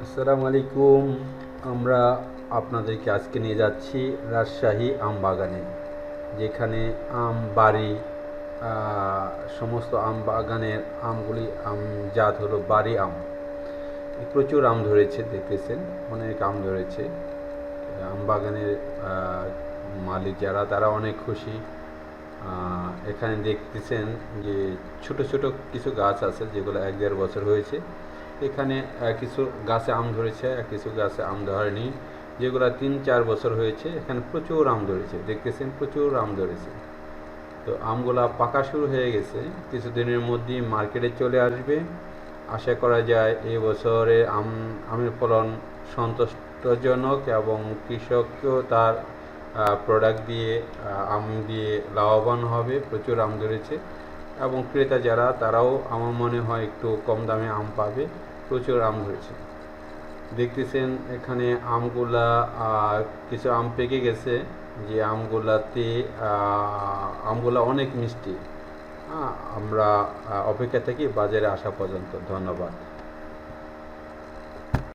আসসালামু আলাইকুম। আমরা আপনাদেরকে আজকে নিয়ে যাচ্ছি রাজশাহী আম বাগানে, যেখানে আম বাড়ি। সমস্ত আম বাগানের আমগুলি জাত হলো বাড়ি আম। প্রচুর আম ধরেছে, দেখতেছেন অনেক আম ধরেছে। আম বাগানের মালিক যারা, তারা অনেক খুশি। এখানে দেখতেছেন যে ছোট ছোট কিছু গাছ আছে যেগুলো 1-1.5 বছর হয়েছে। এখানে কিছু গাছে আম ধরেছে, কিছু গাছে আম ধরেনি। যেগুলো 3-4 বছর হয়েছে, এখানে প্রচুর আম ধরেছে, দেখতেছেন প্রচুর আম ধরেছে। তো আমগুলা পাকা শুরু হয়ে গেছে, কিছুদিনের মধ্যেই মার্কেটে চলে আসবে। আশা করা যায় এই বছরে আমের ফলন সন্তুষ্টজনক, এবং কৃষককেও তার প্রোডাক্ট দিয়ে আম দিয়ে লাভবান হবে। প্রচুর আম ধরেছে, এবং ক্রেতা যারা, তারাও আমার মনে হয় একটু কম দামে আম পাবে। প্রচুর আম ধরেছে, দেখতেছেন এখানে আমগুলা। কিছু আম পেকে গেছে, যে আমগুলা অনেক মিষ্টি। আমরা অপেক্ষা থাকি বাজারে আসা পর্যন্ত। ধন্যবাদ।